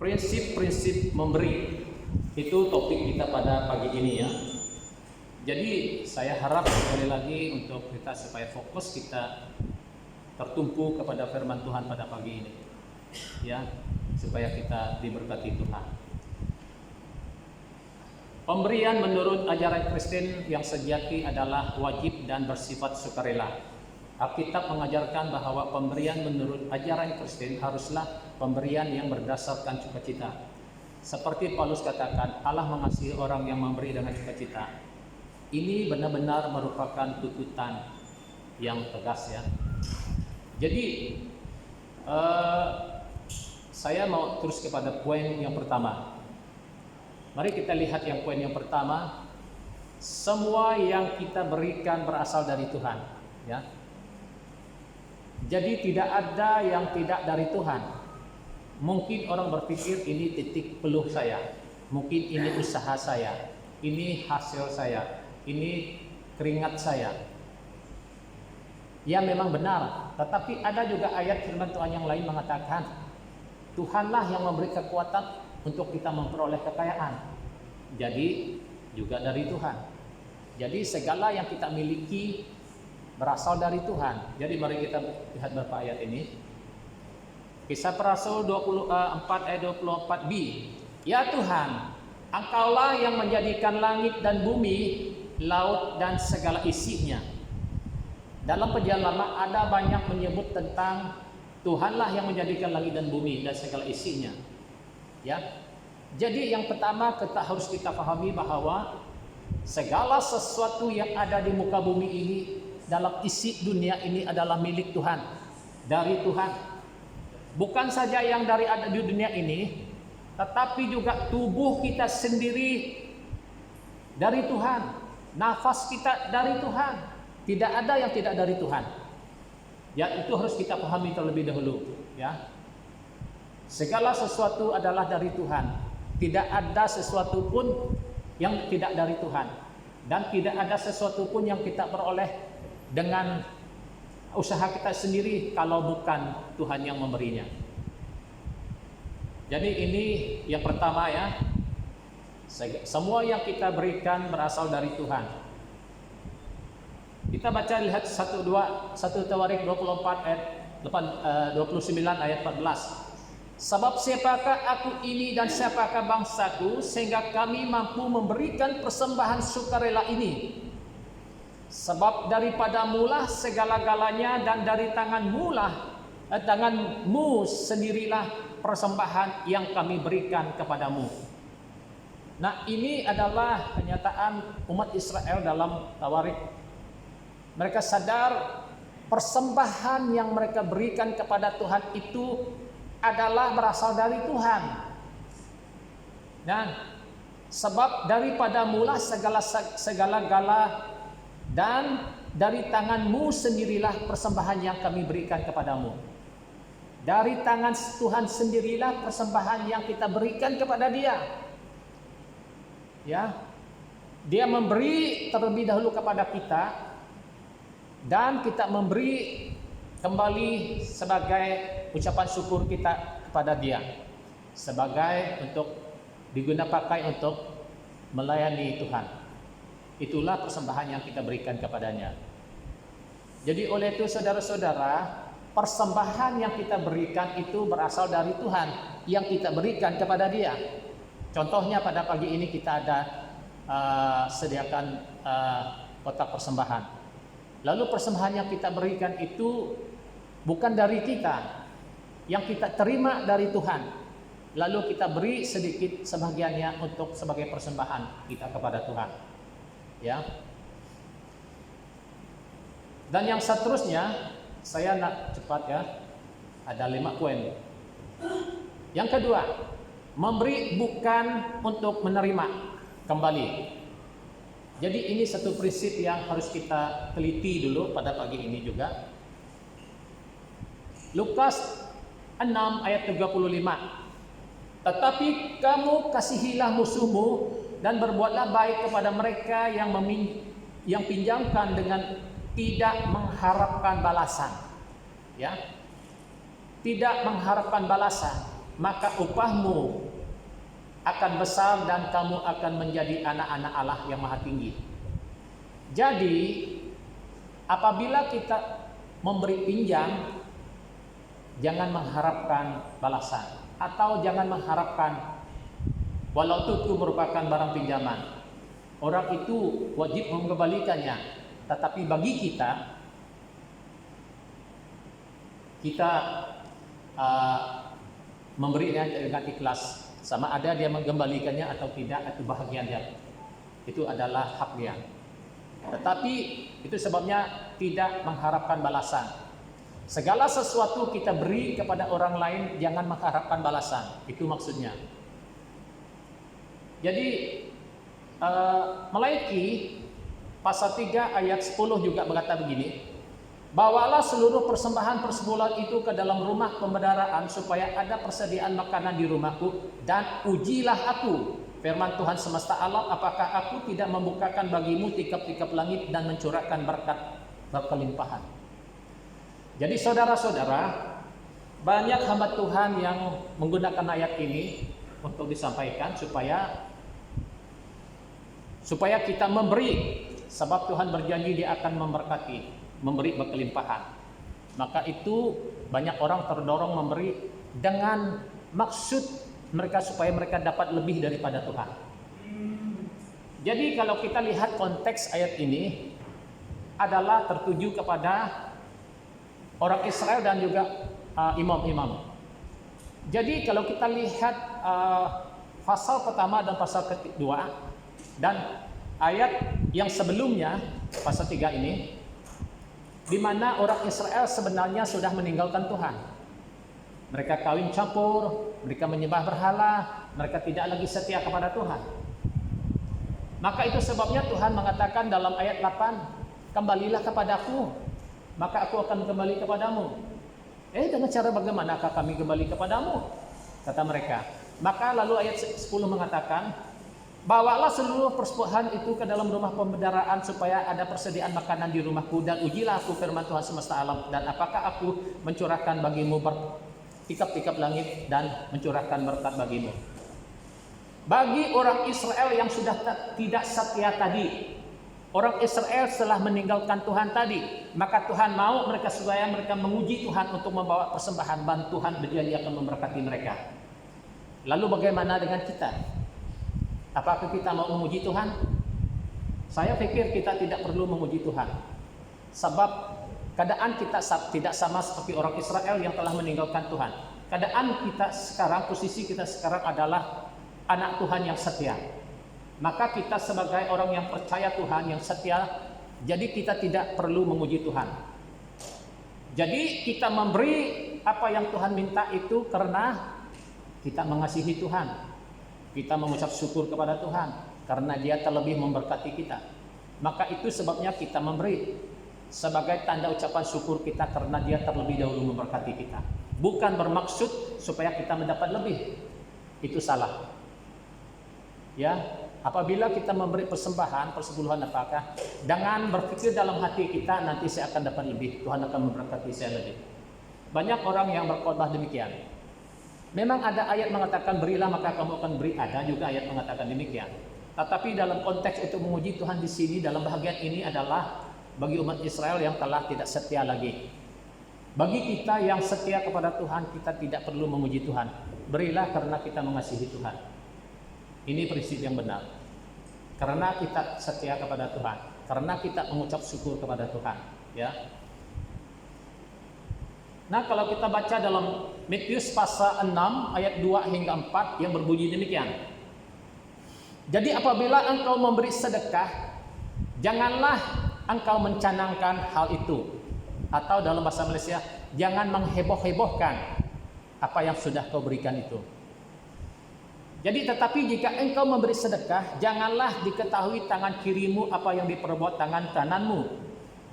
Prinsip-prinsip memberi, itu topik kita pada pagi ini ya. Jadi saya harap sekali lagi untuk kita supaya fokus kita tertumpu kepada firman Tuhan pada pagi ini ya, supaya kita diberkati Tuhan. Pemberian menurut ajaran Kristen yang sejati adalah wajib dan bersifat sukarela. Alkitab mengajarkan bahwa pemberian menurut ajaran Kristen haruslah pemberian yang berdasarkan sukacita. Seperti Paulus katakan, Allah mengasihi orang yang memberi dengan sukacita. Ini benar-benar merupakan tuntutan yang tegas ya. Jadi saya mau terus kepada poin yang pertama. Mari kita lihat yang poin yang pertama. Semua yang kita berikan berasal dari Tuhan ya. Jadi tidak ada yang tidak dari Tuhan. Mungkin orang berpikir ini titik peluh saya, mungkin ini usaha saya, ini hasil saya, ini keringat saya. Ya memang benar, tetapi ada juga ayat firman Tuhan yang lain mengatakan Tuhanlah yang memberi kekuatan untuk kita memperoleh kekayaan. Jadi juga dari Tuhan. Jadi segala yang kita miliki berasal dari Tuhan. Jadi mari kita lihat beberapa ayat ini. Kisah Para Rasul 24 ayat 24b. Ya Tuhan, Engkaulah yang menjadikan langit dan bumi, laut dan segala isinya. Dalam perjanjian lama ada banyak menyebut tentang Tuhanlah yang menjadikan langit dan bumi dan segala isinya. Ya. Jadi yang pertama harus kita pahami bahwa segala sesuatu yang ada di muka bumi ini, dalam isi dunia ini adalah milik Tuhan, dari Tuhan. Bukan saja yang dari ada di dunia ini, tetapi juga tubuh kita sendiri dari Tuhan, nafas kita dari Tuhan. Tidak ada yang tidak dari Tuhan. Ya, itu harus kita pahami terlebih dahulu, ya. Segala sesuatu adalah dari Tuhan. Tidak ada sesuatu pun yang tidak dari Tuhan, dan tidak ada sesuatu pun yang kita peroleh dengan usaha kita sendiri kalau bukan Tuhan yang memberinya. Jadi ini yang pertama ya. Semua yang kita berikan berasal dari Tuhan. Kita baca lihat 1 Tawarik 24 ayat 29 ayat 14. Sebab siapakah aku ini dan siapakah bangsaku sehingga kami mampu memberikan persembahan sukarela ini? Sebab daripada mulah segala-galanya dan dari tanganmu sendirilah persembahan yang kami berikan kepadamu. Nah, ini adalah kenyataan umat Israel dalam Tawarik. Mereka sadar persembahan yang mereka berikan kepada Tuhan itu adalah berasal dari Tuhan. Dan sebab daripada mulah segala-gala dan dari tanganmu sendirilah persembahan yang kami berikan kepadamu. Dari tangan Tuhan sendirilah persembahan yang kita berikan kepada Dia. Ya. Dia memberi terlebih dahulu kepada kita, dan kita memberi kembali sebagai ucapan syukur kita kepada Dia, sebagai untuk digunakan untuk melayani Tuhan. Itulah persembahan yang kita berikan kepadanya. Jadi oleh itu saudara-saudara, persembahan yang kita berikan itu berasal dari Tuhan yang kita berikan kepada Dia. Contohnya pada pagi ini kita ada sediakan kotak persembahan. Lalu persembahan yang kita berikan itu bukan dari kita, yang kita terima dari Tuhan. Lalu kita beri sedikit sebagiannya untuk sebagai persembahan kita kepada Tuhan. Ya. Dan yang seterusnya saya nak cepat ya. Ada 5 poin. Yang kedua, memberi bukan untuk menerima kembali. Jadi ini satu prinsip yang harus kita teliti dulu pada pagi ini juga. Lukas 6 ayat 35. Tetapi kamu kasihilah musuhmu dan berbuatlah baik kepada mereka yang pinjamkan dengan tidak mengharapkan balasan. Ya. Tidak mengharapkan balasan. maka upahmu akan besar dan kamu akan menjadi anak-anak Allah yang maha tinggi. Jadi apabila kita memberi pinjam, jangan mengharapkan balasan, atau jangan mengharapkan walau itu merupakan barang pinjaman. Orang itu wajib mengembalikannya, tetapi bagi kita memberinya dengan ikhlas, sama ada dia mengembalikannya atau tidak, itu bahagian dia, itu adalah hak dia. Tetapi itu sebabnya tidak mengharapkan balasan. Segala sesuatu kita beri kepada orang lain, jangan mengharapkan balasan. Itu maksudnya. Jadi Malaiki pasal 3 ayat 10 juga berkata begini, bawalah seluruh persembahan persebulan itu ke dalam rumah pembendaraan supaya ada persediaan makanan di rumahku, dan ujilah aku, firman Tuhan semesta alam, apakah aku tidak membukakan bagimu tikap-tikap langit dan mencurahkan berkat berkelimpahan. Jadi saudara-saudara, banyak hamba Tuhan yang menggunakan ayat ini untuk disampaikan supaya kita memberi, sebab Tuhan berjanji Dia akan memberkati, memberi berkelimpahan. Maka itu banyak orang terdorong memberi dengan maksud mereka supaya mereka dapat lebih daripada Tuhan. Jadi kalau kita lihat konteks ayat ini adalah tertuju kepada orang Israel dan juga imam-imam. Jadi kalau kita lihat pasal pertama dan pasal kedua dan ayat yang sebelumnya, pasal 3 ini, di mana orang Israel sebenarnya sudah meninggalkan Tuhan. Mereka kawin campur, mereka menyembah berhala, mereka tidak lagi setia kepada Tuhan. Maka itu sebabnya Tuhan mengatakan dalam ayat 8, kembalilah kepadaku, maka aku akan kembali kepadamu. Dengan cara bagaimanakah kami kembali kepadamu? Kata mereka. Maka lalu ayat 10 mengatakan, bawalah seluruh persembahan itu ke dalam rumah pembendaraan supaya ada persediaan makanan di rumahku, dan ujilah aku, firman Tuhan semesta alam, dan apakah aku mencurahkan bagimu tikap-tikap langit dan mencurahkan berkat bagimu. Bagi orang Israel yang sudah tidak setia tadi, orang Israel setelah meninggalkan Tuhan tadi, maka Tuhan mau mereka supaya mereka menguji Tuhan untuk membawa persembahan, dan Tuhan berjanji akan memberkati mereka. Lalu bagaimana dengan kita? Apakah kita mau memuji Tuhan? Saya pikir kita tidak perlu memuji Tuhan. Sebab keadaan kita tidak sama seperti orang Israel yang telah meninggalkan Tuhan. Keadaan kita sekarang, posisi kita sekarang adalah anak Tuhan yang setia. Maka kita sebagai orang yang percaya Tuhan, yang setia, jadi kita tidak perlu memuji Tuhan. Jadi kita memberi apa yang Tuhan minta itu karena kita mengasihi Tuhan. Kita mengucap syukur kepada Tuhan karena Dia terlebih memberkati kita. Maka itu sebabnya kita memberi sebagai tanda ucapan syukur kita karena Dia terlebih dahulu memberkati kita. Bukan bermaksud supaya kita mendapat lebih. Itu salah. Ya, apabila kita memberi persembahan, persepuluhan apakah, jangan berpikir dalam hati kita nanti saya akan dapat lebih, Tuhan akan memberkati saya lebih. Banyak orang yang berkhotbah demikian. Memang ada ayat mengatakan berilah maka kamu akan beri, ada juga ayat mengatakan demikian. Tetapi dalam konteks itu memuji Tuhan di sini dalam bahagian ini adalah bagi umat Israel yang telah tidak setia lagi. Bagi kita yang setia kepada Tuhan, kita tidak perlu memuji Tuhan. Berilah karena kita mengasihi Tuhan. Ini prinsip yang benar. Karena kita setia kepada Tuhan, karena kita mengucap syukur kepada Tuhan, ya. Nah, kalau kita baca dalam Matius pasal 6 ayat 2 hingga 4 yang berbunyi demikian. Jadi apabila engkau memberi sedekah, janganlah engkau mencanangkan hal itu. Atau dalam bahasa Malaysia, jangan mengheboh-hebohkan apa yang sudah kau berikan itu. Jadi tetapi jika engkau memberi sedekah, janganlah diketahui tangan kirimu apa yang diperbuat tangan kananmu.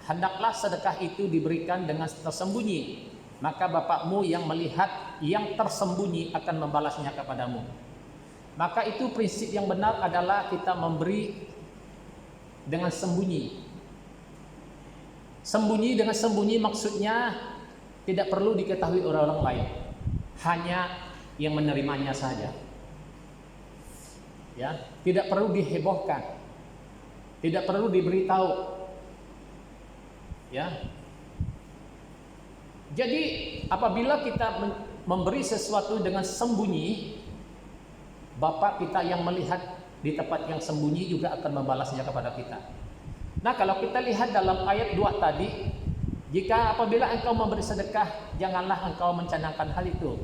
Hendaklah sedekah itu diberikan dengan tersembunyi. Maka Bapakmu yang melihat yang tersembunyi akan membalasnya kepadamu. Maka itu prinsip yang benar adalah kita memberi dengan sembunyi. Sembunyi dengan sembunyi maksudnya tidak perlu diketahui orang-orang lain. Hanya yang menerimanya saja. Ya, tidak perlu dihebohkan, tidak perlu diberitahu. Ya, jadi apabila kita memberi sesuatu dengan sembunyi, Bapa kita yang melihat di tempat yang sembunyi juga akan membalasnya kepada kita. Nah, kalau kita lihat dalam ayat 2 tadi, jika apabila engkau memberi sedekah, janganlah engkau mencanangkan hal itu.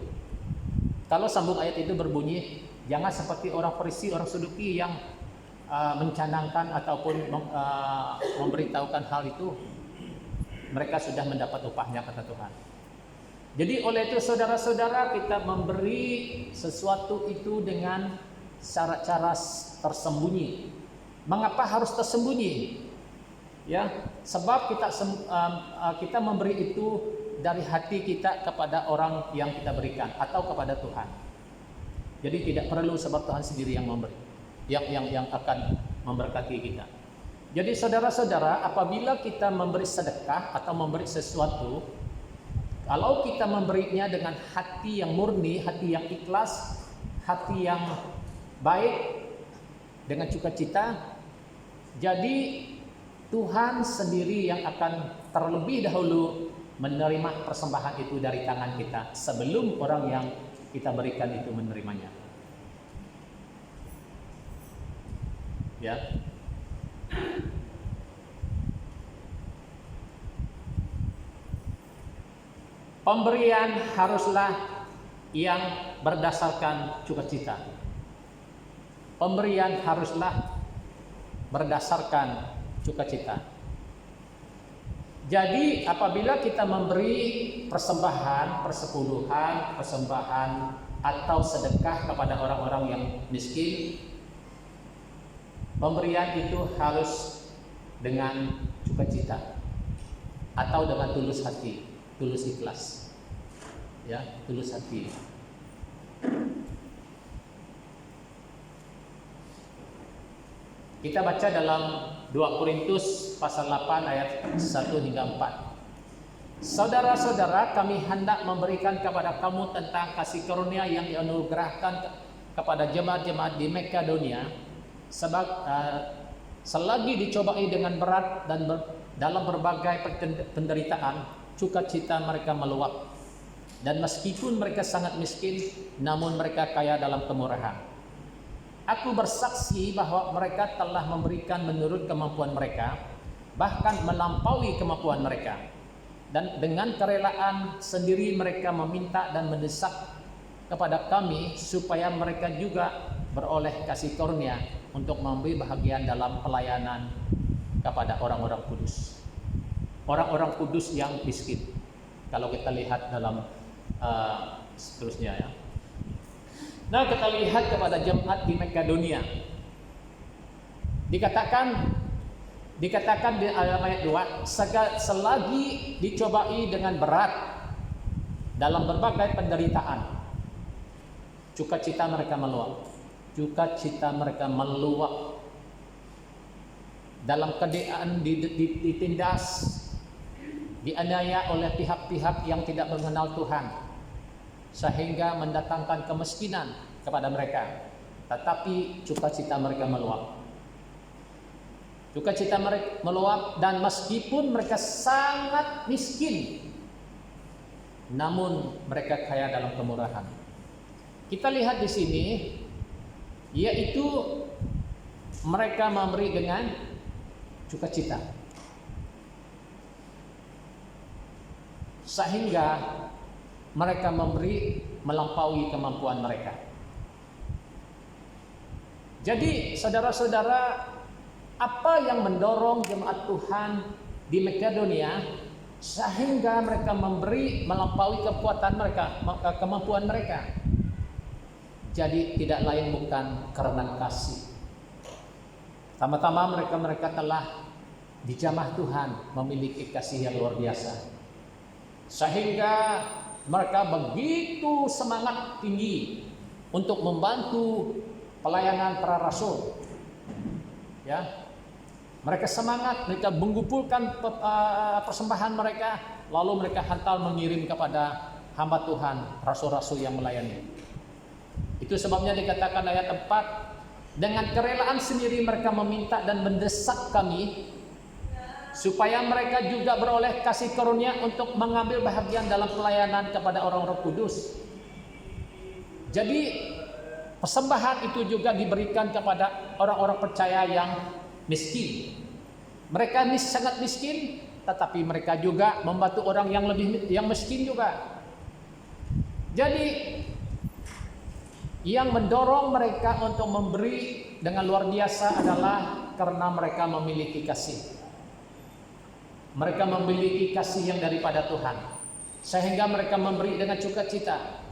Kalau sambung ayat itu berbunyi, jangan seperti orang Farisi, orang Saduki yang mencanangkan ataupun memberitahukan hal itu, mereka sudah mendapat upahnya, kata Tuhan. Jadi oleh itu saudara-saudara, kita memberi sesuatu itu dengan cara-cara tersembunyi. Mengapa harus tersembunyi? Ya, sebab kita memberi itu dari hati kita kepada orang yang kita berikan atau kepada Tuhan. Jadi tidak perlu sebab Tuhan sendiri yang memberi, yang akan memberkati kita. Jadi saudara-saudara, apabila kita memberi sedekah atau memberi sesuatu, kalau kita memberinya dengan hati yang murni, hati yang ikhlas, hati yang baik, dengan sukacita, jadi Tuhan sendiri yang akan terlebih dahulu menerima persembahan itu dari tangan kita sebelum orang yang kita berikan itu menerimanya. Ya. Pemberian haruslah yang berdasarkan sukacita. Pemberian haruslah berdasarkan sukacita. Jadi apabila kita memberi persembahan, persepuluhan, persembahan atau sedekah kepada orang-orang yang miskin, pemberian itu harus dengan sukacita atau dengan tulus hati, tulus ikhlas. Ya, tulus hati. Kita baca dalam 2 Korintus pasal 8 ayat 1 hingga 4. Saudara-saudara, kami hendak memberikan kepada kamu tentang kasih karunia yang dianugerahkan kepada jemaat-jemaat di Makedonia, sebab selagi dicobai dengan berat dan dalam berbagai penderitaan, sukacita mereka meluap. Dan meskipun mereka sangat miskin, namun mereka kaya dalam kemurahan. Aku bersaksi bahwa mereka telah memberikan menurut kemampuan mereka, bahkan melampaui kemampuan mereka. Dan dengan kerelaan sendiri mereka meminta dan mendesak kepada kami supaya mereka juga beroleh kasih karunia untuk mengambil bahagian dalam pelayanan kepada orang-orang kudus. Orang-orang kudus yang miskin. Kalau kita lihat dalam seterusnya ya. Nah, kita lihat kepada jemaat di Makedonia. Dikatakan di ayat 2, selagi dicobai dengan berat dalam berbagai penderitaan, sukacita mereka meluap. Sukacita mereka meluap. Dalam keadaan ditindas, dianiaya oleh pihak-pihak yang tidak mengenal Tuhan, sehingga mendatangkan kemiskinan kepada mereka. Tetapi sukacita mereka meluap. Sukacita mereka meluap, dan meskipun mereka sangat miskin, namun mereka kaya dalam kemurahan. Kita lihat di sini, yaitu mereka memberi dengan sukacita, sehingga mereka memberi melampaui kemampuan mereka. Jadi saudara-saudara, apa yang mendorong jemaat Tuhan di Makedonia sehingga mereka memberi melampaui kekuatan mereka, kemampuan mereka? Jadi tidak lain bukan karena kasih. Pertama-tama mereka telah dijamah Tuhan, memiliki kasih yang luar biasa, sehingga mereka begitu semangat tinggi untuk membantu pelayanan para rasul. Ya, mereka semangat, mereka mengumpulkan persembahan mereka, lalu mereka hantar mengirim kepada hamba Tuhan, rasul-rasul yang melayani. Itu sebabnya dikatakan ayat 4, dengan kerelaan sendiri mereka meminta dan mendesak kami supaya mereka juga beroleh kasih karunia untuk mengambil bahagian dalam pelayanan kepada orang Roh Kudus. Jadi persembahan itu juga diberikan kepada orang-orang percaya yang miskin. Mereka sangat miskin, tetapi mereka juga membantu orang yang miskin juga. Jadi yang mendorong mereka untuk memberi dengan luar biasa adalah karena mereka memiliki kasih. Mereka memiliki kasih yang daripada Tuhan, sehingga mereka memberi dengan sukacita.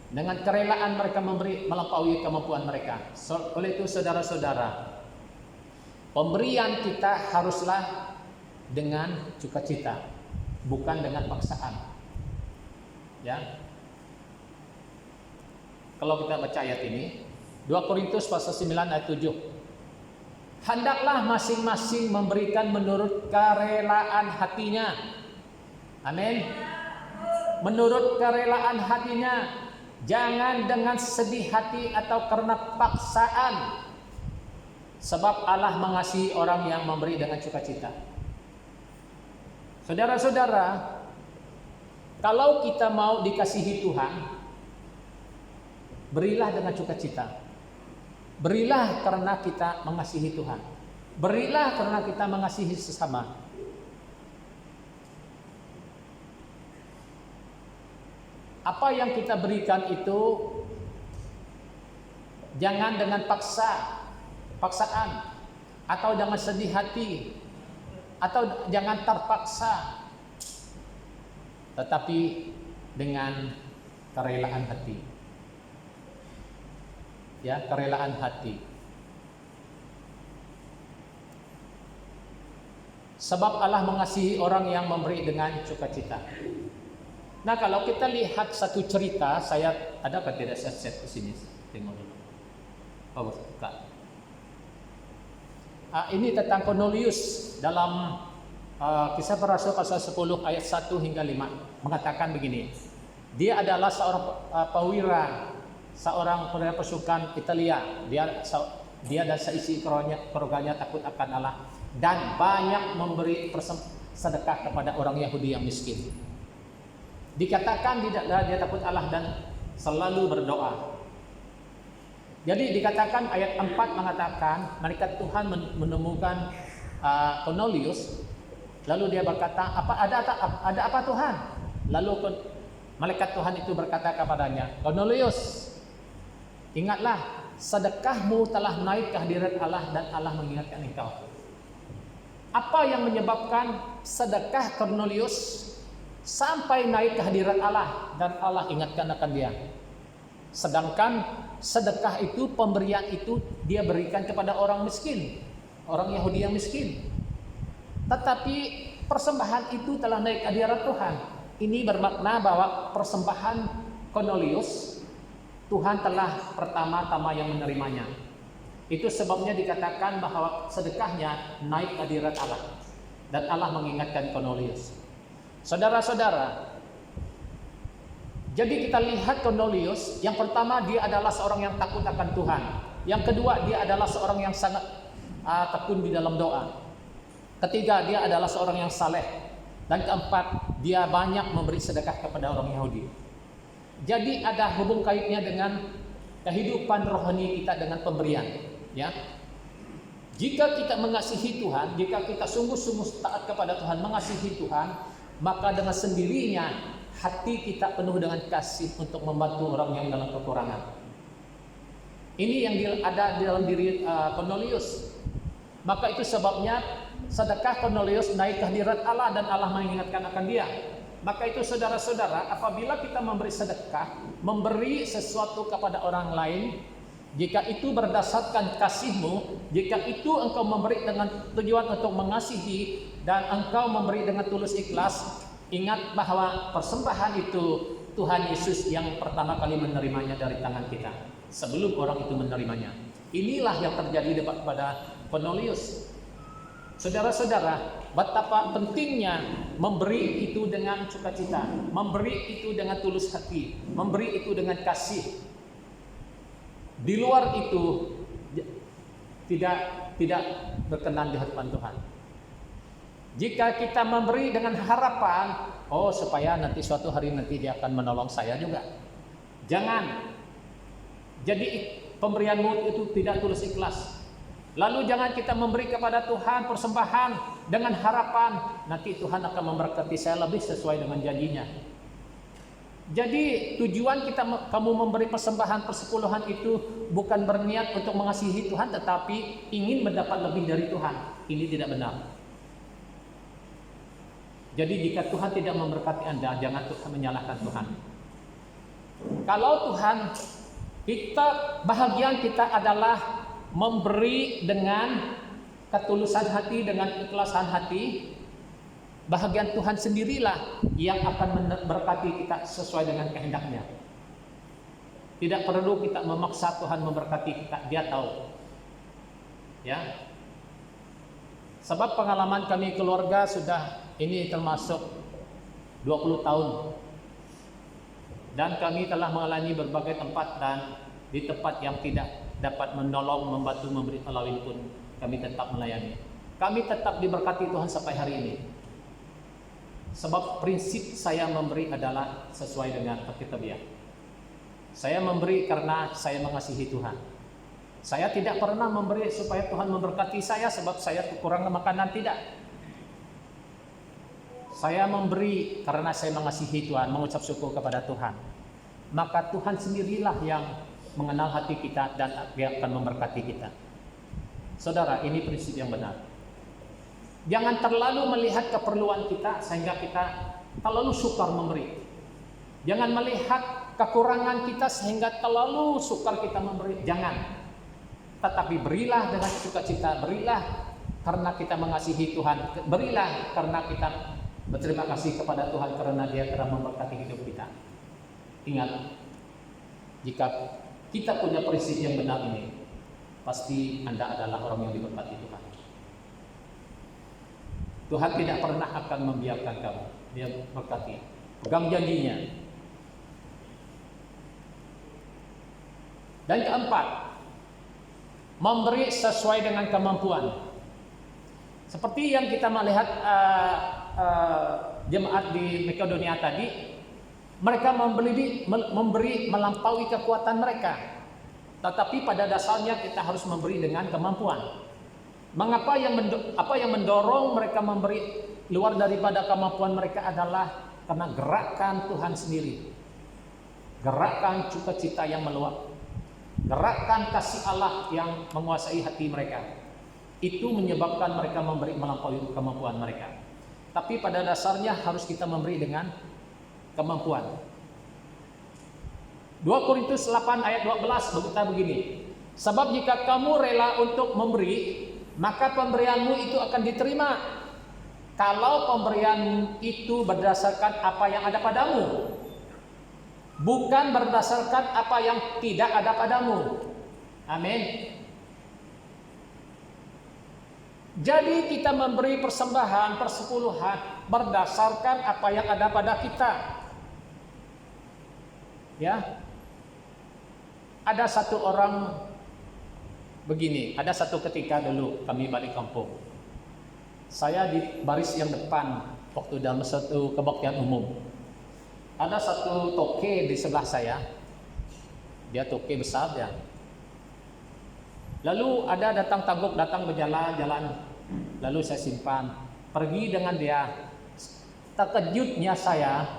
Dengan kerelaan mereka memberi melampaui kemampuan mereka. Oleh itu saudara-saudara, pemberian kita haruslah dengan sukacita, bukan dengan paksaan. Ya. Kalau kita baca ayat ini, 2 Korintus pasal 9 ayat 7. Hendaklah masing-masing memberikan menurut kerelaan hatinya. Amin. Menurut kerelaan hatinya, jangan dengan sedih hati atau karena paksaan. Sebab Allah mengasihi orang yang memberi dengan sukacita. Saudara-saudara, kalau kita mau dikasihi Tuhan, berilah dengan sukacita. Berilah karena kita mengasihi Tuhan. Berilah karena kita mengasihi sesama. Apa yang kita berikan itu jangan dengan paksaan, atau jangan sedih hati, atau jangan terpaksa, tetapi dengan kerelaan hati. Ya, kerelaan hati. Sebab Allah mengasihi orang yang memberi dengan sukacita. Nah, kalau kita lihat satu cerita, saya ada apa tidak set di sini? Tengok dulu. Oh, bukan. Ini tentang Cornelius dalam Kisah Para Rasul pasal 10 ayat 1 hingga 5 mengatakan begini. Dia adalah seorang perwira, seorang perwira pasukan Italia. Dia dan seisi keluarganya takut akan Allah dan banyak memberi sedekah kepada orang Yahudi yang miskin. Dikatakan dia takut Allah dan selalu berdoa. Jadi dikatakan ayat 4 mengatakan malaikat Tuhan menemukan Cornelius, lalu dia berkata, ada apa Tuhan? Lalu malaikat Tuhan itu berkata kepadanya, Cornelius, ingatlah, sedekahmu telah naik ke hadirat Allah dan Allah mengingatkan engkau. Apa yang menyebabkan sedekah Cornelius sampai naik ke hadirat Allah dan Allah ingatkan akan dia? Sedangkan sedekah itu, pemberian itu dia berikan kepada orang miskin, orang Yahudi yang miskin. Tetapi persembahan itu telah naik ke hadirat Tuhan. Ini bermakna bahwa persembahan Cornelius, Tuhan telah pertama-tama yang menerimanya. Itu sebabnya dikatakan bahwa sedekahnya naik ke hadirat Allah dan Allah mengingatkan Cornelius. Saudara-saudara, jadi kita lihat Cornelius, yang pertama dia adalah seorang yang takut akan Tuhan. Yang kedua, dia adalah seorang yang sangat tekun di dalam doa. Ketiga, dia adalah seorang yang saleh. Dan keempat, dia banyak memberi sedekah kepada orang Yahudi. Jadi ada hubung kaitnya dengan kehidupan rohani kita dengan pemberian. Ya, jika kita mengasihi Tuhan, jika kita sungguh-sungguh taat kepada Tuhan, mengasihi Tuhan, maka dengan sendirinya hati kita penuh dengan kasih untuk membantu orang yang dalam kekurangan. Ini yang ada di dalam diri Cornelius. Maka itu sebabnya sedekah Cornelius naik ke hadirat Allah dan Allah mengingatkan akan dia. Maka itu saudara-saudara, apabila kita memberi sedekah, memberi sesuatu kepada orang lain, jika itu berdasarkan kasihmu, jika itu engkau memberi dengan tujuan untuk mengasihi dan engkau memberi dengan tulus ikhlas, ingat bahwa persembahan itu Tuhan Yesus yang pertama kali menerimanya dari tangan kita sebelum orang itu menerimanya. Inilah yang terjadi pada Cornelius. Saudara-saudara, betapa pentingnya memberi itu dengan sukacita, memberi itu dengan tulus hati, memberi itu dengan kasih. Di luar itu tidak tidak berkenan di hadapan Tuhan. Jika kita memberi dengan harapan, oh supaya nanti suatu hari nanti dia akan menolong saya juga. Jangan. Jadi pemberianmu itu tidak tulus ikhlas. Lalu jangan kita memberi kepada Tuhan persembahan dengan harapan nanti Tuhan akan memberkati saya lebih sesuai dengan janjinya. Jadi tujuan kamu memberi persembahan persepuluhan itu bukan berniat untuk mengasihi Tuhan, tetapi ingin mendapat lebih dari Tuhan. Ini tidak benar. Jadi jika Tuhan tidak memberkati Anda, jangan Tuhan menyalahkan Tuhan. Kalau Tuhan, bahagian kita adalah memberi dengan ketulusan hati, dengan ikhlasan hati. Bahagian Tuhan sendirilah yang akan memberkati kita sesuai dengan kehendaknya. Tidak perlu kita memaksa Tuhan memberkati kita, Dia tahu. Ya. Sebab pengalaman kami keluarga sudah ini termasuk 20 tahun. Dan kami telah mengalami berbagai tempat, dan di tempat yang tidak dapat menolong, membantu, memberi tolawin pun kami tetap melayani. Kami tetap diberkati Tuhan sampai hari ini. Sebab prinsip saya memberi adalah sesuai dengan Alkitabiah. Saya memberi karena saya mengasihi Tuhan. Saya tidak pernah memberi supaya Tuhan memberkati saya sebab saya kekurangan makanan, tidak. Saya memberi karena saya mengasihi Tuhan, mengucap syukur kepada Tuhan. Maka Tuhan sendirilah yang mengenal hati kita dan Dia akan memberkati kita. Saudara, ini prinsip yang benar. Jangan terlalu melihat keperluan kita sehingga kita terlalu sukar memberi. Jangan melihat kekurangan kita sehingga terlalu sukar kita memberi. Jangan. Tetapi berilah dengan sukacita, berilah karena kita mengasihi Tuhan, berilah karena kita berterima kasih kepada Tuhan karena Dia telah memberkati hidup kita. Ingat, jika kita punya prinsip yang benar ini, pasti Anda adalah orang yang diberkati Tuhan. Tuhan tidak pernah akan membiarkan kamu. Dia berkati. Pegang janjinya. Dan keempat, memberi sesuai dengan kemampuan. Seperti yang kita melihat jemaat di Makedonia tadi, mereka memberi melampaui kekuatan mereka. Tetapi pada dasarnya kita harus memberi dengan kemampuan. Mengapa apa yang mendorong mereka memberi luar daripada kemampuan mereka adalah karena gerakan Tuhan sendiri. Gerakan sukacita yang meluap. Gerakan kasih Allah yang menguasai hati mereka. Itu menyebabkan mereka memberi melampaui kemampuan mereka. Tapi pada dasarnya harus kita memberi dengan kemampuan. 2 Korintus 8 ayat 12 berkata begini. Sebab jika kamu rela untuk memberi, maka pemberianmu itu akan diterima. Kalau pemberian itu berdasarkan apa yang ada padamu, bukan berdasarkan apa yang tidak ada padamu. Amin. Jadi kita memberi persembahan, persepuluhan berdasarkan apa yang ada pada kita. Ya. Ada satu orang begini, ada satu ketika dulu kami balik kampung. Saya di baris yang depan waktu dalam satu kebaktian umum. Ada satu toke di sebelah saya. Dia toke besar ya. Lalu ada datang tangguk datang berjalan-jalan. Lalu saya simpan, pergi dengan dia. Terkejutnya saya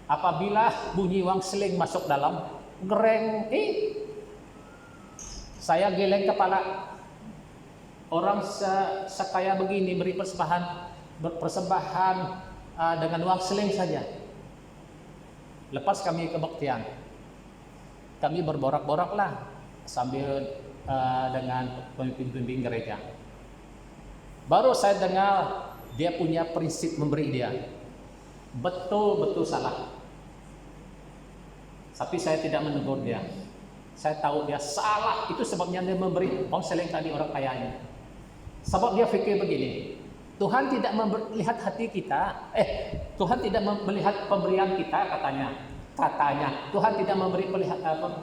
apabila bunyi wang seling masuk dalam gereng. Saya geleng kepala. Orang sekaya begini beri persembahan dengan uang seling saja. Lepas kami kebaktian, kami berborak-boraklah sambil dengan pemimpin-pemimpin gereja. Baru saya dengar dia punya prinsip memberi dia. Betul-betul salah. Tapi saya tidak menegur dia. Saya tahu dia salah. Itu sebabnya dia memberi uang seling tadi orang kayanya. Sebab dia pikir begini. Tuhan tidak melihat hati kita. Tuhan tidak melihat pemberian kita katanya. Katanya Tuhan tidak memberi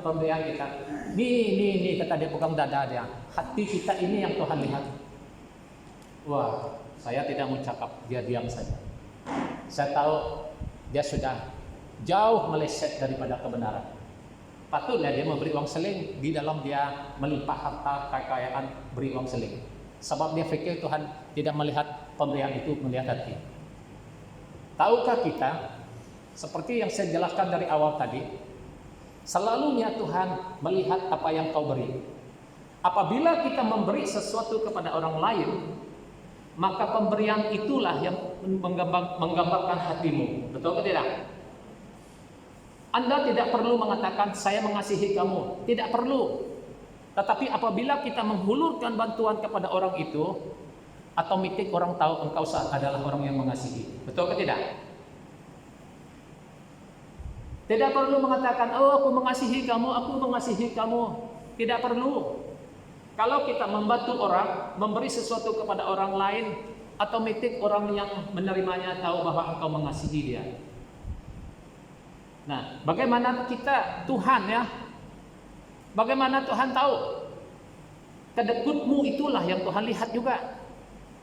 pemberian kita. Nih kata dia, pegang dada dia. Hati kita ini yang Tuhan lihat. Wah, saya tidak mau cakap, dia diam saja. Saya tahu dia sudah jauh meleset daripada kebenaran. Patutlah dia memberi uang seling, di dalam dia melimpah harta kekayaan, beri uang seling. Sebab dia fikir Tuhan tidak melihat pemberian itu, melihat hati. Tahukah kita, seperti yang saya jelaskan dari awal tadi, selalunya Tuhan melihat apa yang kau beri. Apabila kita memberi sesuatu kepada orang lain, maka pemberian itulah yang menggambarkan hatimu. Betul atau tidak? Anda tidak perlu mengatakan saya mengasihi kamu, tidak perlu. Tetapi apabila kita menghulurkan bantuan kepada orang itu, otomatis orang tahu engkau adalah orang yang mengasihi. Betul atau tidak? Tidak perlu mengatakan, oh aku mengasihi kamu. Tidak perlu. Kalau kita membantu orang, memberi sesuatu kepada orang lain, otomatis orang yang menerimanya tahu bahwa engkau mengasihi dia. Nah, bagaimana kita, Tuhan ya? Bagaimana Tuhan tahu? Kedekutmu itulah yang Tuhan lihat juga.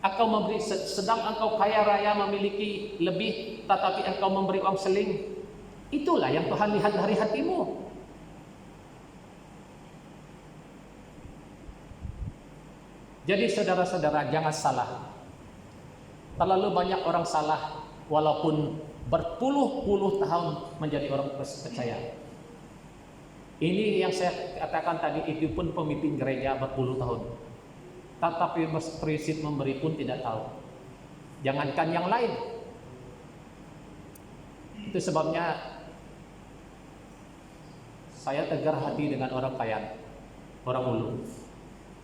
Engkau memberi, sedang engkau kaya raya memiliki lebih, tetapi engkau memberi uang seling. Itulah yang Tuhan lihat dari hatimu. Jadi saudara-saudara, jangan salah. Terlalu banyak orang salah walaupun berpuluh-puluh tahun menjadi orang percaya. Ini yang saya katakan tadi, itu pun pemimpin gereja berpuluh tahun, tetapi prinsip memberi pun tidak tahu. Jangankan yang lain. Itu sebabnya saya tegar hati dengan orang kaya, orang ulu.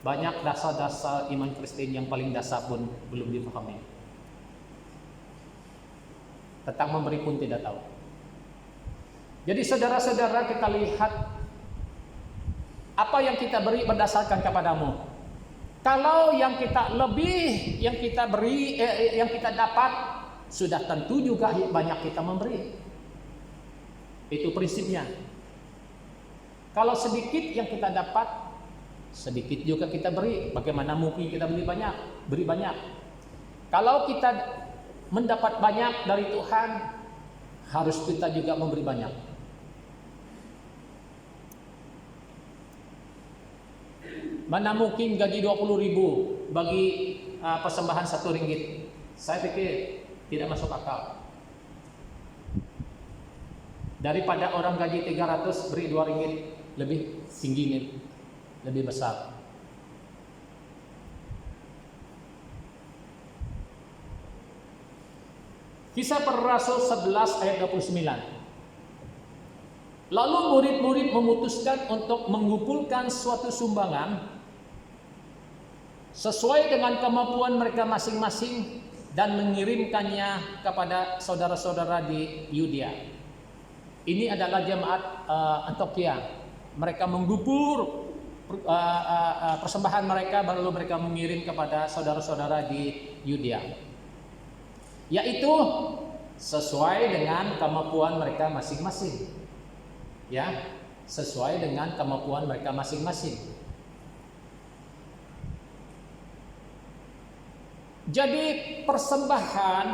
Banyak dasar-dasar iman Kristen yang paling dasar pun belum dipahami. Tentang memberi pun tidak tahu. Jadi saudara-saudara, kita lihat apa yang kita beri berdasarkan kepadamu. Kalau yang kita lebih, yang kita beri, yang kita dapat, sudah tentu juga banyak kita memberi. Itu prinsipnya. Kalau sedikit yang kita dapat, sedikit juga kita beri. Bagaimana mungkin kita beri banyak? Kalau kita mendapat banyak dari Tuhan, harus kita juga memberi banyak. Mana mungkin gaji 20.000 bagi persembahan 1 ringgit? Saya pikir tidak masuk akal. Daripada orang gaji 300 beri 2 ringgit, lebih tinggi, lebih besar. Kisah Para Rasul 11 ayat 29. Lalu murid-murid memutuskan untuk mengumpulkan suatu sumbangan sesuai dengan kemampuan mereka masing-masing dan mengirimkannya kepada saudara-saudara di Yudea. Ini adalah jemaat Antioquia. Mereka menggubur persembahan mereka, lalu mereka mengirim kepada saudara-saudara di Yudea, yaitu sesuai dengan kemampuan mereka masing-masing. Ya, sesuai dengan kemampuan mereka masing-masing. Jadi persembahan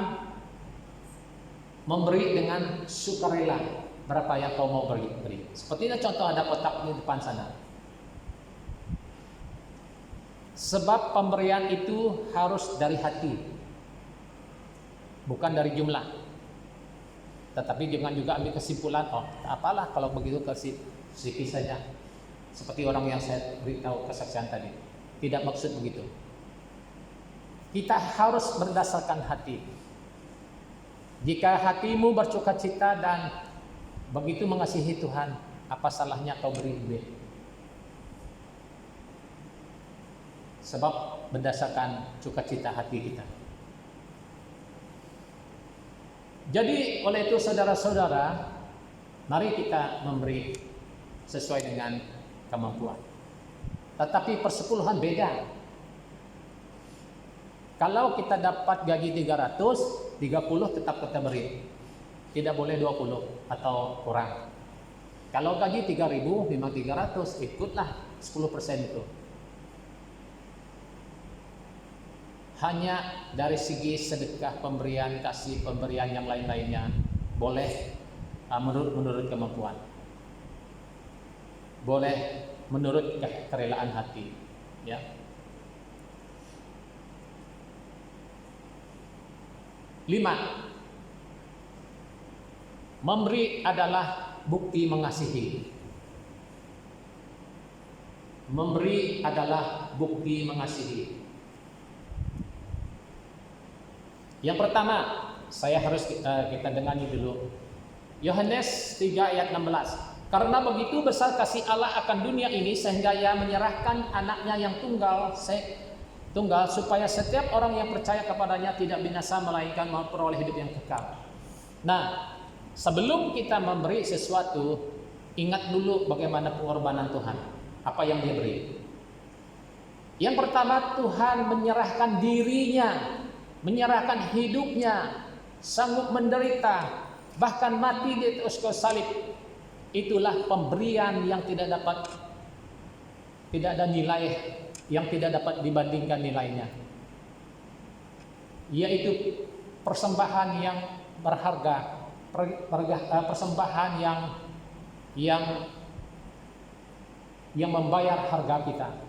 memberi dengan sukarela. Berapa yang kau mau beri? Sepertinya contoh ada kotak di depan sana. Sebab pemberian itu harus dari hati, bukan dari jumlah. Tetapi jangan juga ambil kesimpulan, oh apalah kalau begitu kasih sedikit saja. Seperti orang yang saya beritahu kesaksian tadi. Tidak maksud begitu. Kita harus berdasarkan hati. Jika hatimu bersukacita dan begitu mengasihi Tuhan, apa salahnya kau beri lebih? Sebab berdasarkan sukacita hati kita. Jadi oleh itu saudara-saudara, mari kita memberi sesuai dengan kemampuan. Tetapi persepuluhan beda. Kalau kita dapat gaji 300, 30 tetap kita beri. tidak boleh 20 atau kurang. Kalau gaji 3.000, memang 300, ikutlah 10% itu. Hanya dari segi sedekah, pemberian, kasih, pemberian yang lain-lainnya boleh menurut kemampuan. Boleh menurut kerelaan hati, ya. Lima, memberi adalah bukti mengasihi. Memberi adalah bukti mengasihi. Yang pertama, saya harus kita dengannya dulu. Yohanes 3 ayat 16. Karena begitu besar kasih Allah akan dunia ini sehingga Ia menyerahkan anaknya yang tunggal supaya setiap orang yang percaya kepadanya tidak binasa melainkan memperoleh hidup yang kekal. Nah, sebelum kita memberi sesuatu, ingat dulu bagaimana pengorbanan Tuhan. Apa yang Dia beri? Yang pertama, Tuhan menyerahkan dirinya, menyerahkan hidupnya, sanggup menderita, bahkan mati di atas kayu salib. Itulah pemberian yang tidak ada nilai, yang tidak dapat dibandingkan nilainya. Yaitu persembahan yang berharga, persembahan yang membayar harga kita,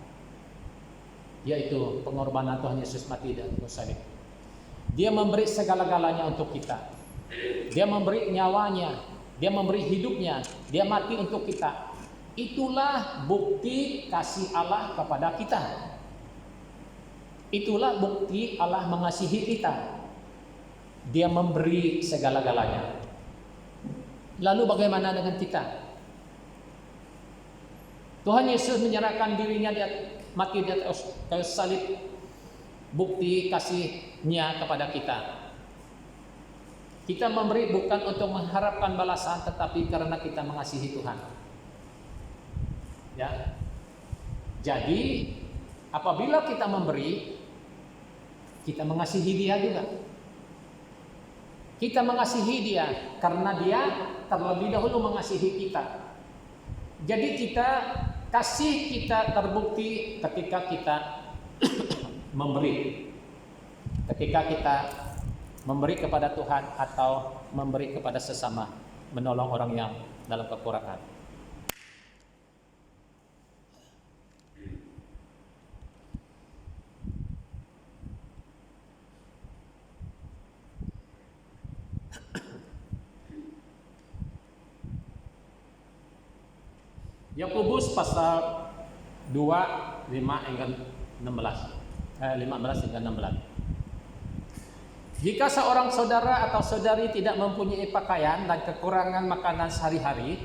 yaitu pengorbanan Tuhan Yesus mati di atas salib. Dia memberi segala-galanya untuk kita. Dia memberi nyawanya, Dia memberi hidupnya, Dia mati untuk kita. Itulah bukti kasih Allah kepada kita. Itulah bukti Allah mengasihi kita. Dia memberi segala-galanya. Lalu bagaimana dengan kita? Tuhan Yesus menyerahkan dirinya mati di atas kayu salib, bukti kasih-Nya kepada kita. Kita memberi bukan untuk mengharapkan balasan, tetapi karena kita mengasihi Tuhan. Ya. Jadi, apabila kita memberi, kita mengasihi Dia juga. Kita mengasihi Dia karena Dia terlebih dahulu mengasihi kita. Jadi kasih kita terbukti ketika kita memberi. Ketika kita memberi kepada Tuhan atau memberi kepada sesama, menolong orang yang dalam kekurangan. Yakobus pasal 2 5 hingga 16. 15 hingga 16. Jika seorang saudara atau saudari tidak mempunyai pakaian dan kekurangan makanan sehari-hari,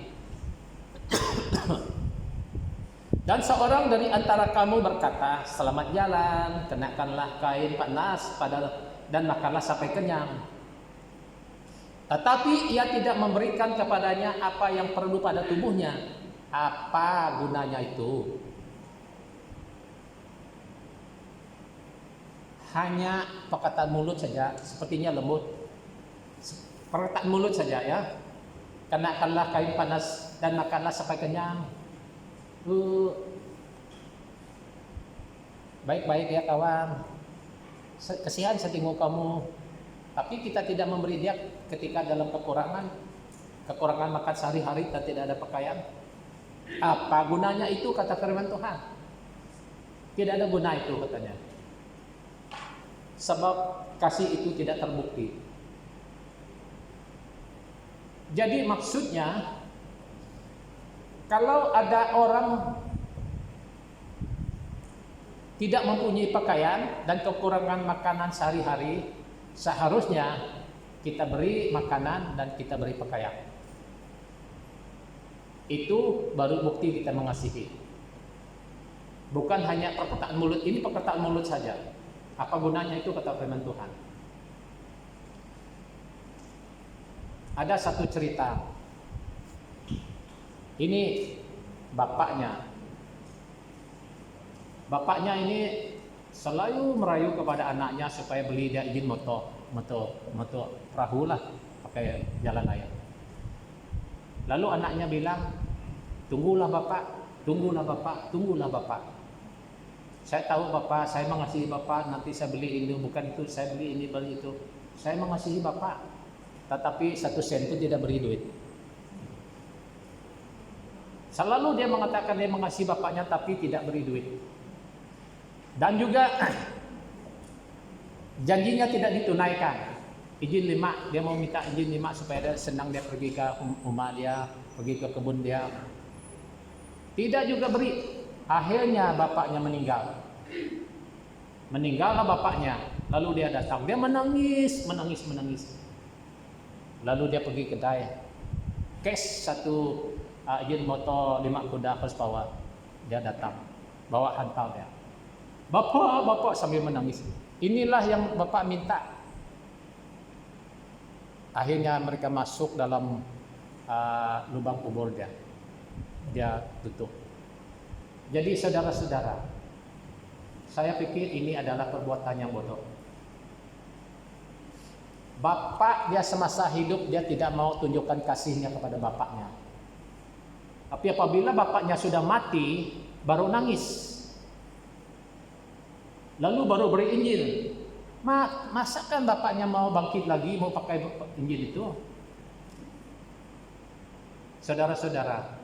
dan seorang dari antara kamu berkata, "Selamat jalan, kenakanlah kain panas dan makanlah sampai kenyang." Tetapi ia tidak memberikan kepadanya apa yang perlu pada tubuhnya. Apa gunanya itu? Hanya perkataan mulut saja, sepertinya lembut. Perkataan mulut saja ya. Kenakanlah kain panas dan makanlah sampai kenyang. Baik-baik ya kawan. Kasihan saya tengok kamu. Tapi kita tidak memberi dia ketika dalam kekurangan makan sehari-hari dan tidak ada pakaian. Apa gunanya itu, kata firman Tuhan? Tidak ada guna itu katanya. Sebab kasih itu tidak terbukti. Jadi maksudnya, kalau ada orang tidak mempunyai pakaian dan kekurangan makanan sehari-hari, seharusnya kita beri makanan dan kita beri pakaian. Itu baru bukti kita mengasihi. Bukan hanya perkataan mulut. Ini perkataan mulut saja. Apa gunanya itu, kata firman Tuhan? Ada satu cerita. Ini bapaknya. Bapaknya ini selalu merayu kepada anaknya supaya beli dia izin motor perahu lah, pakai jalan air. Lalu anaknya bilang, tunggulah bapak, tunggulah bapak, tunggulah bapak. Saya tahu bapak, saya mengasihi bapak, nanti saya beli ini, bukan itu, saya beli ini, beli itu. Saya mengasihi bapak, tetapi 1 sen itu tidak beri duit. Selalu dia mengatakan dia mengasihi bapaknya, tapi tidak beri duit. Dan juga janjinya tidak ditunaikan. Izin 5, dia mau minta izin 5 supaya dia senang, dia pergi ke rumah dia, pergi ke kebun dia. Tidak juga beri. Akhirnya bapaknya meninggal. Meninggallah bapaknya. Lalu dia datang, dia menangis. Lalu dia pergi ke kedai, cash 1 izin motor 5 kuda horsepower. Dia datang, bawa hantar dia. Bapak sambil menangis. Inilah yang bapak minta. Akhirnya mereka masuk dalam lubang kubur dia. Dia tutup. Jadi saudara-saudara, saya pikir ini adalah perbuatan yang bodoh. Bapak dia semasa hidup dia tidak mau tunjukkan kasihnya kepada bapaknya. Tapi apabila bapaknya sudah mati, baru nangis. Lalu baru beri Injil. Masakan bapaknya mau bangkit lagi, mau pakai Injil itu? Saudara-saudara,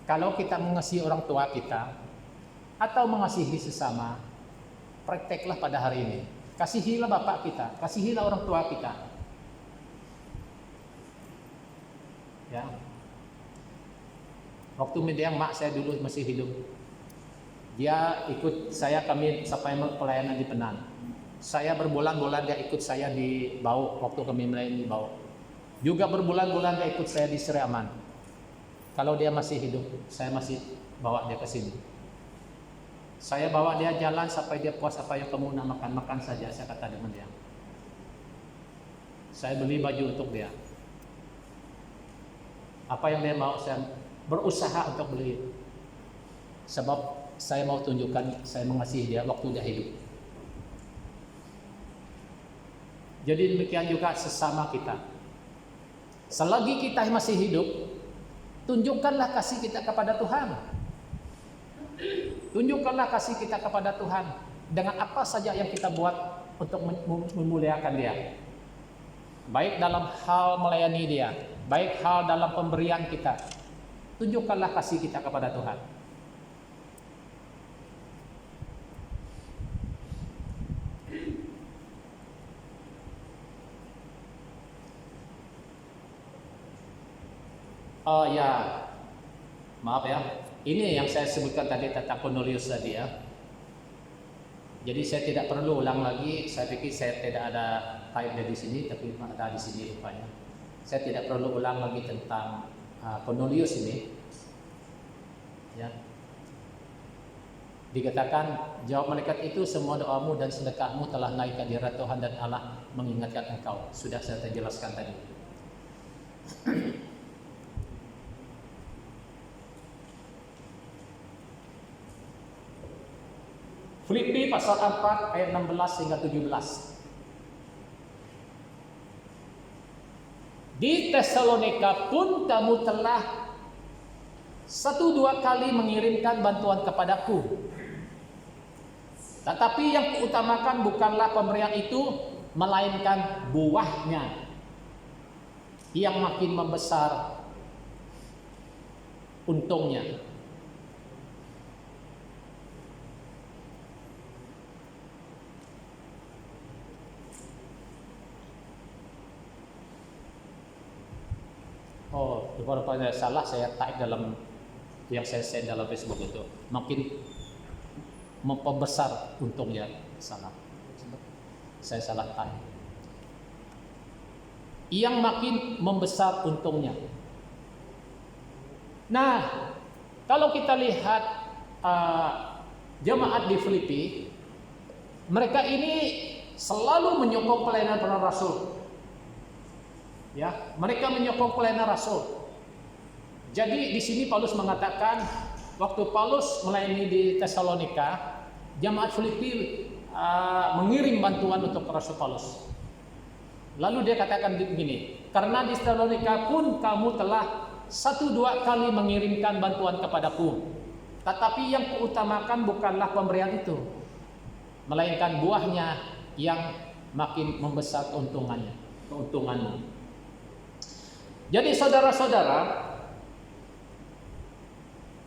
kalau kita mengasihi orang tua kita atau mengasihi sesama, prakteklah pada hari ini. Kasihilah bapak kita, kasihilah orang tua kita. Ya. Waktu mendiang mak saya dulu masih hidup, dia ikut saya, kami sampai pelayanan di Penan. Saya berbulan-bulan dia ikut saya di Bau, waktu kami melayani di Bau. Juga berbulan-bulan dia ikut saya di Sri Aman. Kalau dia masih hidup, saya masih bawa dia ke sini. Saya bawa dia jalan sampai dia puas, apa yang kamu nak makan saja, saya kata dengan dia. Saya beli baju untuk dia. Apa yang dia mau, saya berusaha untuk beli. Sebab saya mau tunjukkan saya mengasihi dia waktu dia hidup. Jadi demikian juga sesama kita. Selagi kita masih hidup, tunjukkanlah kasih kita kepada Tuhan. Tunjukkanlah kasih kita kepada Tuhan dengan apa saja yang kita buat untuk memuliakan dia. Baik dalam hal melayani dia, baik hal dalam pemberian kita. Tunjukkanlah kasih kita kepada Tuhan. Oh ya, maaf ya. Ini yang saya sebutkan tadi tentang Cornelius tadi ya. Jadi saya tidak perlu ulang lagi. Saya pikir saya tidak ada type di sini, tapi ada di sini rupanya. Saya tidak perlu ulang lagi tentang Cornelius ini. Ya. Dikatakan jawab malaikat itu, semua doamu dan sedekahmu telah naik ke hadirat Tuhan dan Allah mengingatkan engkau. Sudah saya jelaskan tadi. Filipi pasal 4 ayat 16 hingga 17. Di Tesalonika pun kamu telah 1-2 kali mengirimkan bantuan kepadaku. Tetapi yang kuutamakan bukanlah pemberian itu, melainkan buahnya yang makin membesar untungnya. Oh, rupanya salah, saya type dalam yang saya send dalam Facebook itu. Makin membesar untungnya, salah. Saya salah type. Yang makin membesar untungnya. Nah, kalau kita lihat jemaat di Filipi, mereka ini selalu menyokong pelayanan para rasul. Ya, mereka menyokong pelayanan rasul. Jadi di sini Paulus mengatakan waktu Paulus melayani di Tesalonika, jemaat Filipi mengirim bantuan untuk Rasul Paulus. Lalu dia katakan begini, karena di Tesalonika pun kamu telah 1-2 kali mengirimkan bantuan kepadaku, tetapi yang kuutamakan bukanlah pemberian itu, melainkan buahnya yang makin membesar keuntunganmu. Jadi saudara-saudara,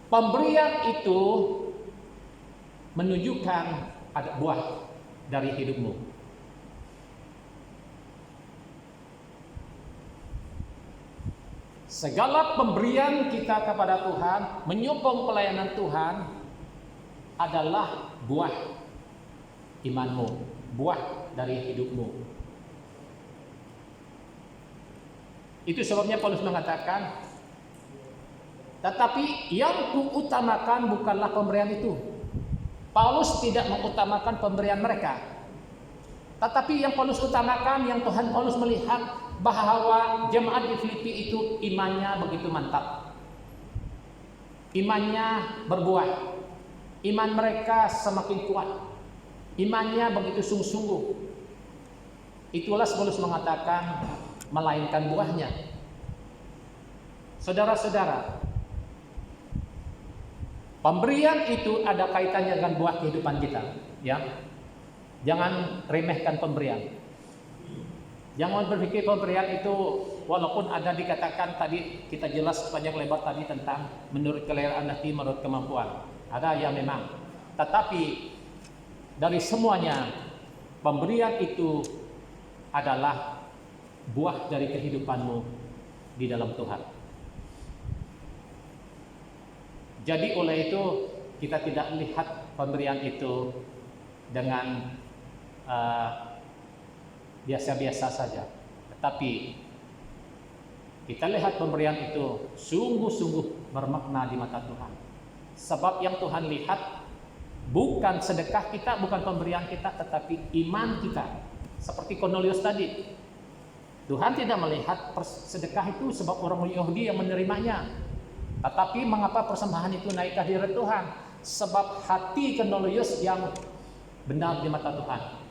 pemberian itu menunjukkan ada buah dari hidupmu. Segala pemberian kita kepada Tuhan, menyokong pelayanan Tuhan adalah buah imanmu, buah dari hidupmu. Itu sebabnya Paulus mengatakan, tetapi yang kuutamakan bukanlah pemberian itu. Paulus tidak mengutamakan pemberian mereka, tetapi yang Paulus utamakan, yang Tuhan Paulus melihat bahwa jemaat di Filipi itu imannya begitu mantap, imannya berbuah, iman mereka semakin kuat, imannya begitu sungguh-sungguh. Itulah Paulus mengatakan melainkan buahnya. Saudara-saudara, pemberian itu ada kaitannya dengan buah kehidupan kita, ya. Jangan remehkan pemberian. Jangan berpikir pemberian itu, walaupun ada dikatakan tadi kita jelas sepanjang lebar tadi tentang menurut keleraan hati, menurut kemampuan. Ada yang memang. Tetapi dari semuanya pemberian itu adalah buah dari kehidupanmu di dalam Tuhan. Jadi oleh itu kita tidak lihat pemberian itu dengan biasa-biasa saja, tetapi kita lihat pemberian itu sungguh-sungguh bermakna di mata Tuhan. Sebab yang Tuhan lihat bukan sedekah kita, bukan pemberian kita, tetapi iman kita. Seperti Cornelius tadi, Tuhan tidak melihat sedekah itu sebab orang Yahudi yang menerimanya, tetapi mengapa persembahan itu naik ke hadirat Tuhan? Sebab hati Cornelius yang benar di mata Tuhan.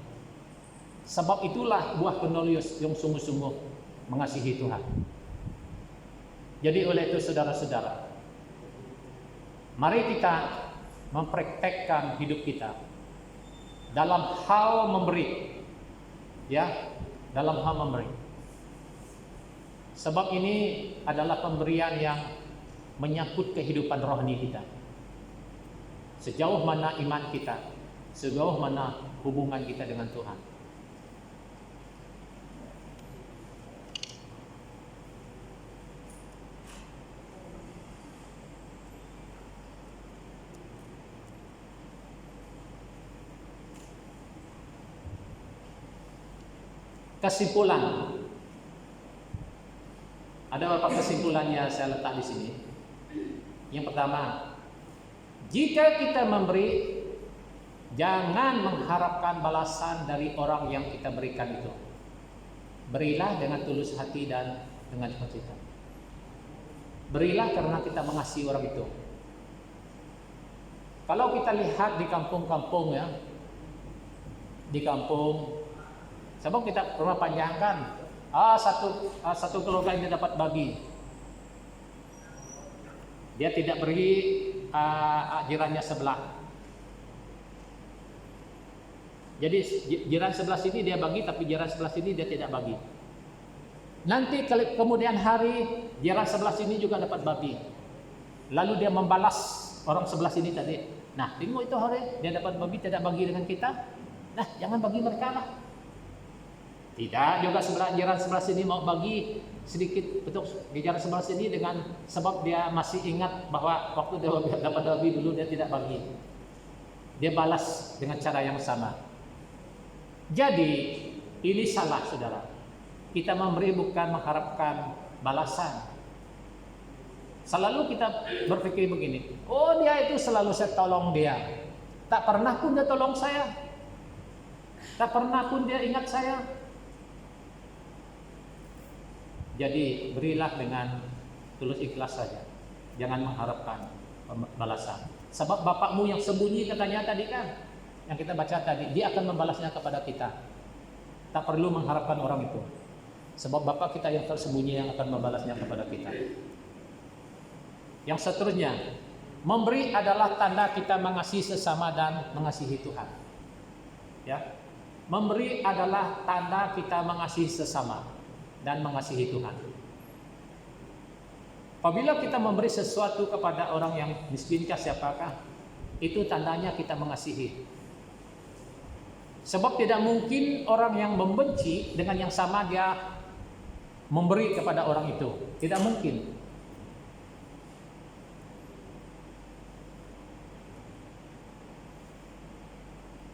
Sebab itulah buah Cornelius yang sungguh-sungguh mengasihi Tuhan. Jadi oleh itu saudara-saudara, mari kita mempraktekkan hidup kita dalam hal memberi, ya, dalam hal memberi. Sebab ini adalah pemberian yang menyangkut kehidupan rohani kita. Sejauh mana iman kita, sejauh mana hubungan kita dengan Tuhan. Kesimpulan. Ada beberapa kesimpulannya saya letak di sini. Yang pertama, jika kita memberi, jangan mengharapkan balasan dari orang yang kita berikan itu. Berilah dengan tulus hati dan dengan sukacita. Berilah karena kita mengasihi orang itu. Kalau kita lihat di kampung-kampung, ya, di kampung, sebab kita pernah panjangkan, satu keluarga ini dapat babi, dia tidak beri jirannya sebelah. Jadi jiran sebelah sini dia bagi, tapi jiran sebelah sini dia tidak bagi. Nanti kemudian hari jiran sebelah sini juga dapat babi, lalu dia membalas orang sebelah sini tadi. Nah, tengok itu hari dia dapat babi tidak bagi dengan kita. Nah, jangan bagi mereka lah. Tidak juga jiran sebelah sini mau bagi sedikit untuk jiran sebelah sini dengan sebab dia masih ingat bahwa waktu dia dapat babi dulu dia tidak bagi. Dia balas dengan cara yang sama. Jadi ini salah, saudara. Kita memberi bukan mengharapkan balasan. Selalu kita berpikir begini, oh dia itu selalu saya tolong dia, tak pernah pun dia tolong saya, tak pernah pun dia ingat saya. Jadi berilah dengan tulus ikhlas saja, jangan mengharapkan balasan. Sebab bapakmu yang sembunyi katanya tadi kan, yang kita baca tadi, dia akan membalasnya kepada kita. Tak perlu mengharapkan orang itu. Sebab Bapa kita yang tersembunyi yang akan membalasnya kepada kita. Yang seterusnya, memberi adalah tanda kita mengasihi sesama dan mengasihi Tuhan. Ya. Memberi adalah tanda kita mengasihi sesama dan mengasihi Tuhan. Apabila kita memberi sesuatu kepada orang yang miskinkah siapakah, itu tandanya kita mengasihi. Sebab tidak mungkin orang yang membenci dengan yang sama dia memberi kepada orang itu. Tidak mungkin.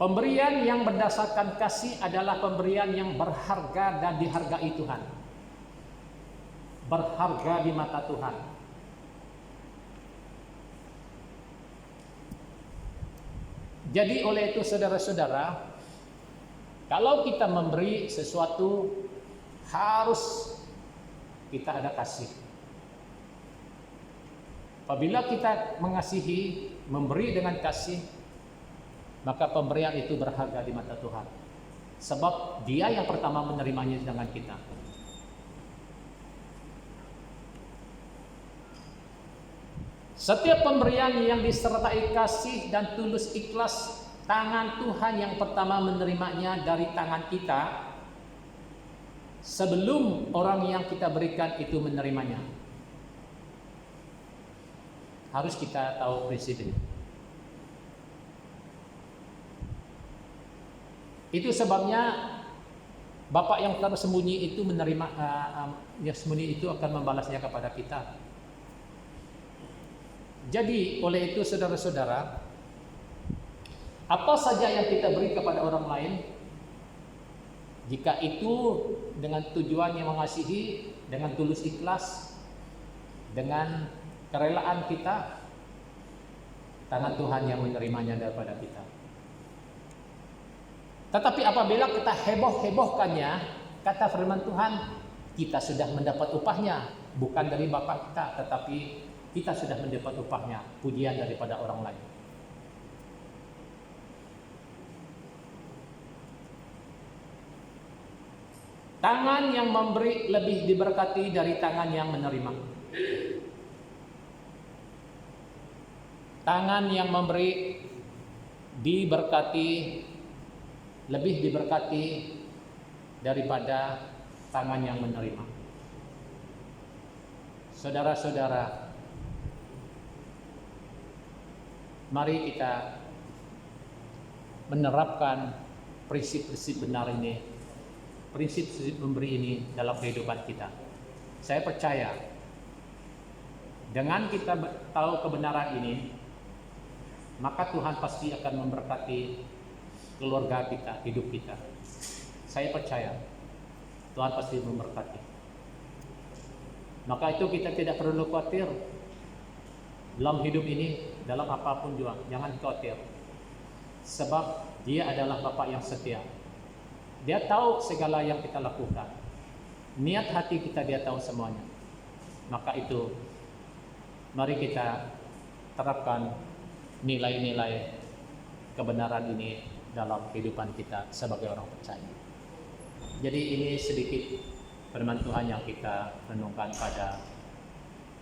Pemberian yang berdasarkan kasih adalah pemberian yang berharga dan dihargai Tuhan. Berharga di mata Tuhan. Jadi oleh itu saudara-saudara, kalau kita memberi sesuatu harus kita ada kasih. Apabila kita mengasihi, memberi dengan kasih, maka pemberian itu berharga di mata Tuhan. Sebab Dia yang pertama menerimanya dengan kita. Setiap pemberian yang disertai kasih dan tulus ikhlas, tangan Tuhan yang pertama menerimanya dari tangan kita sebelum orang yang kita berikan itu menerimanya. Harus kita tahu prinsip ini. Itu sebabnya Bapak yang tersembunyi itu menerima yang sembunyi itu akan membalasnya kepada kita. Jadi oleh itu saudara-saudara, apa saja yang kita beri kepada orang lain, jika itu dengan tujuan yang mengasihi, dengan tulus ikhlas, dengan kerelaan kita, tangan Tuhan yang menerimanya daripada kita. Tetapi apabila kita heboh-hebohkannya, kata firman Tuhan, kita sudah mendapat upahnya, bukan dari Bapa kita, tetapi kita sudah mendapat upahnya, pujian daripada orang lain. Tangan yang memberi lebih diberkati dari tangan yang menerima. Tangan yang memberi diberkati, lebih diberkati daripada tangan yang menerima. Saudara-saudara, mari kita menerapkan prinsip-prinsip benar ini, prinsip-prinsip memberi ini dalam kehidupan kita. Saya percaya dengan kita tahu kebenaran ini, maka Tuhan pasti akan memberkati keluarga kita, hidup kita. Saya percaya Tuhan pasti memberkati. Maka itu kita tidak perlu khawatir dalam hidup ini, dalam apapun juga, jangan khawatir. Sebab Dia adalah Bapa yang setia. Dia tahu segala yang kita lakukan. Niat hati kita Dia tahu semuanya. Maka itu, mari kita terapkan nilai-nilai kebenaran ini dalam kehidupan kita sebagai orang percaya. Jadi ini sedikit firman Tuhan yang kita renungkan pada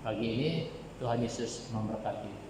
pagi ini. Tuhan Yesus memberkati.